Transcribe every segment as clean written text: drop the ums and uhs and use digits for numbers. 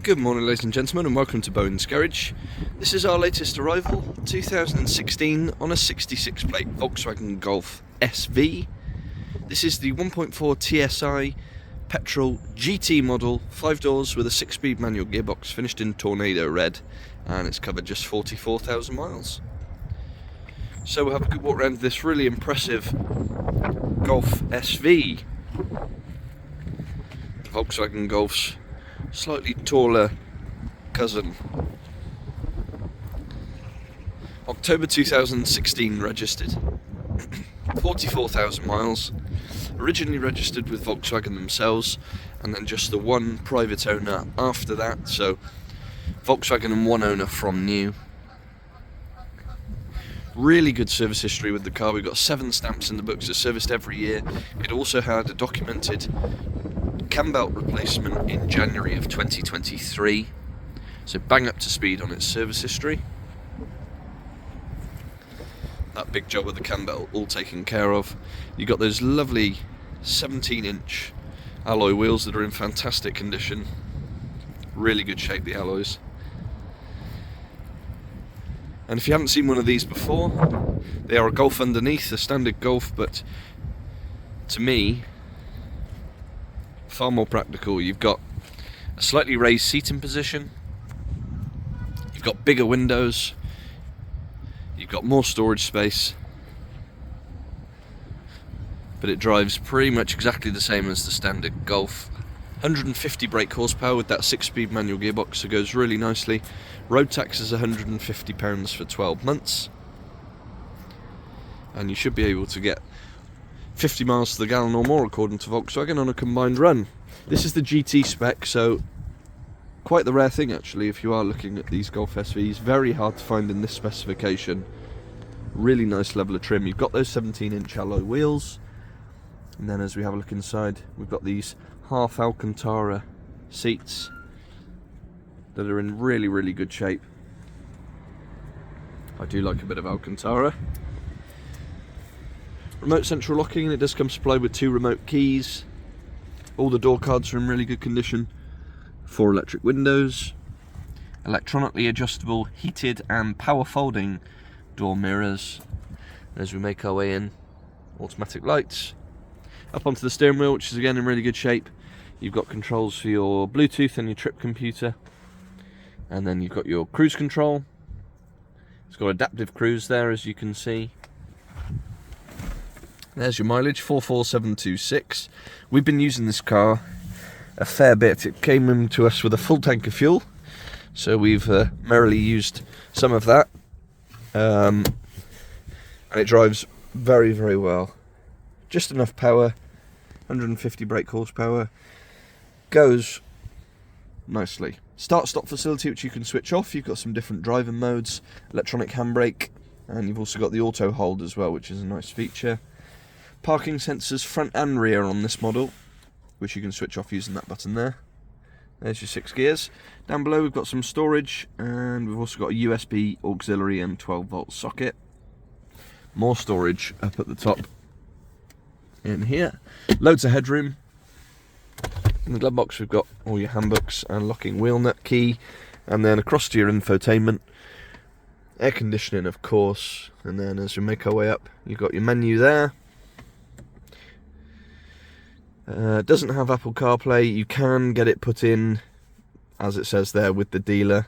Good morning, ladies and gentlemen, and welcome to Bowen's Garage. This is our latest arrival, 2016 on a 66 plate Volkswagen Golf SV. This is the 1.4 TSI Petrol GT model, 5 doors with a 6-speed manual gearbox, finished in Tornado Red, and it's covered just 44,000 miles. So we'll have a good walk around this really impressive Golf SV. The Volkswagen Golf's slightly taller cousin. October 2016 registered. 44,000 miles. Originally registered with Volkswagen themselves, and then just the one private owner after that, so Volkswagen and one owner from new. Really good service history with the car. We've got 7 stamps in the books. It's serviced every year. It also had a documented Cambelt replacement in January of 2023, so bang up to speed on its service history. That big job with the Cambelt all taken care of. You've got those lovely 17-inch alloy wheels that are in fantastic condition. Really good shape, the alloys. And if you haven't seen one of these before, they are a Golf underneath, a standard Golf, but to me, far more practical. You've got a slightly raised seating position, you've got bigger windows, you've got more storage space, but it drives pretty much exactly the same as the standard Golf. 150 brake horsepower with that 6-speed manual gearbox, so it goes really nicely. Road tax is £150 for 12 months, and you should be able to get 50 miles to the gallon or more according to Volkswagen on a combined run. This is the GT spec, so quite the rare thing actually if you are looking at these Golf SVs. Very hard to find in this specification. Really nice level of trim. You've got those 17-inch alloy wheels, and then as we have a look inside, we've got these half Alcantara seats that are in really good shape. I do like a bit of Alcantara. Remote central locking, and it does come supplied with 2 remote keys. All the door cards are in really good condition. 4 electric windows, electronically adjustable heated and power folding door mirrors. As we make our way in, automatic lights. Up onto the steering wheel, which is again in really good shape. You've got controls for your Bluetooth and your trip computer, and then you've got your cruise control. It's got adaptive cruise there, as you can see. There's your mileage, 44726. We've been using this car a fair bit. It came into us with a full tank of fuel, so we've merrily used some of that, and it drives very well. Just enough power, 150 brake horsepower, goes nicely. Start-stop facility, which you can switch off. You've got some different driving modes, electronic handbrake, and you've also got the auto hold as well, which is a nice feature. Parking sensors front and rear on this model, which you can switch off using that button there. There's your 6 gears. Down below we've got some storage, and we've also got a USB auxiliary and 12-volt socket. More storage up at the top in here. Loads of headroom. In the glove box we've got all your handbooks and locking wheel nut key, and then across to your infotainment. Air conditioning, of course, and then as we make our way up, you've got your menu there. Doesn't have Apple CarPlay. You can get it put in, as it says there, with the dealer.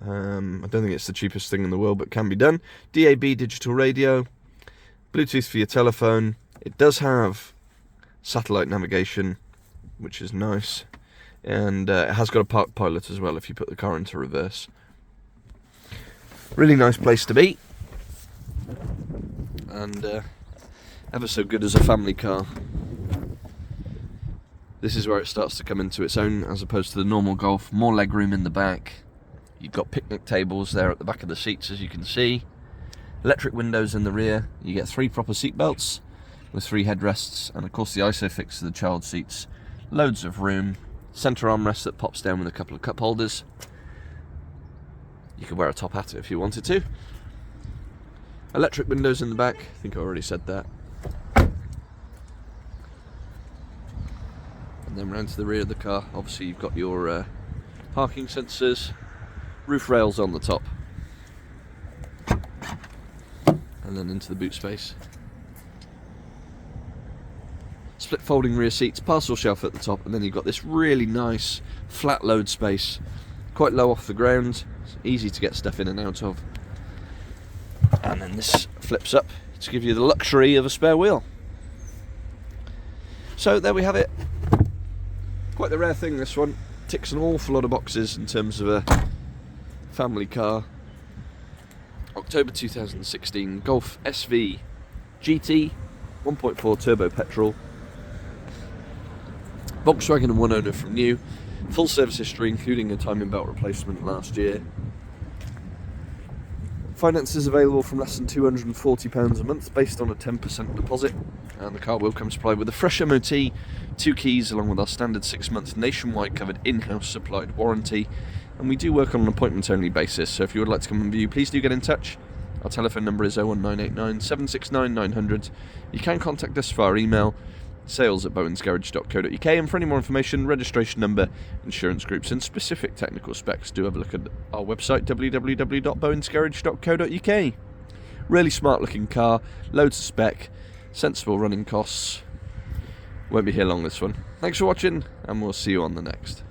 I don't think it's the cheapest thing in the world, but can be done. DAB digital radio, Bluetooth for your telephone. It does have satellite navigation, which is nice, and it has got a park pilot as well if you put the car into reverse. Really nice place to be, and ever so good as a family car. This is where it starts to come into its own as opposed to the normal Golf. More legroom in the back. You've got picnic tables there at the back of the seats, as you can see. Electric windows in the rear. You get 3 proper seat belts with 3 headrests, and of course the ISOFIX to the child seats. Loads of room. Centre armrest that pops down with a couple of cup holders. You could wear a top hat if you wanted to. Electric windows in the back. I think I already said that. And then round to the rear of the car, obviously you've got your parking sensors, roof rails on the top, and then into the boot space. Split folding rear seats, parcel shelf at the top, and then you've got this really nice flat load space, quite low off the ground, it's easy to get stuff in and out of. And then this flips up to give you the luxury of a spare wheel. So there we have it. Quite the rare thing, this one. Ticks an awful lot of boxes in terms of a family car. October 2016 Golf SV GT 1.4 turbo petrol. Volkswagen and one owner from new. Full service history including a timing belt replacement last year. Finance is available from less than £240 a month based on a 10% deposit, and the car will come supplied with a fresh MOT, 2 keys along with our standard 6-month nationwide covered in-house supplied warranty, and we do work on an appointment only basis, so if you would like to come and view, please do get in touch. Our telephone number is 01989 769 900. You can contact us via email, sales@bowensgarage.co.uk, and for any more information, registration number, insurance groups and specific technical specs, do have a look at our website www.bowensgarage.co.uk. Really smart looking car, loads of spec, sensible running costs. Won't be here long, this one. Thanks for watching, and we'll see you on the next.